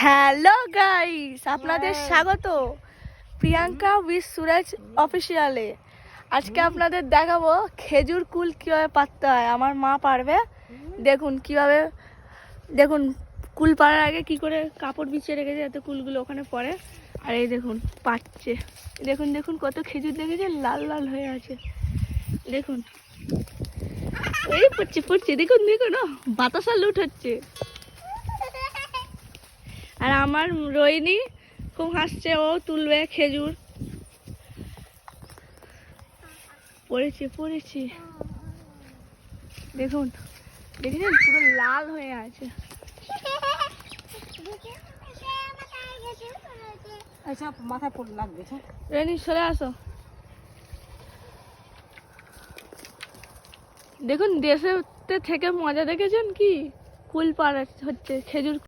Hello guys, আপনাদের স্বাগত Priyanka with Suraj অফিসিয়ালে। আজকে আপনাদের দেখাবো খেজুর কুল কীভাবে পাততে হয়। আমার মা পারবে। দেখুন কিভাবে, দেখুন কুল পাড়ার আগে কি করে কাপড় বিছিয়ে রেখেছে যাতে কুলগুলো ওখানে পড়ে। আর এই দেখুন পাচ্ছে, দেখুন দেখুন কত খেজুর দেখেছে, লাল লাল হয়ে আছে। দেখুন এই পড়ছে পড়ছে, দেখুন দেখুন বাতাসা লুট হচ্ছে। আর আমার রোহিণী খুব হাসছে, ও তুলবে খেজুর। পড়েছি পড়েছি, দেখুন দেখেছেন পুরো লাল হয়ে আছে। আচ্ছা মাথায় পড়ে লাগবে। রোহিণী সরে আসো। দেখুন দেশে থেকে মজা দেখেছেন কি, কুল পাড়া হচ্ছে খেজুর।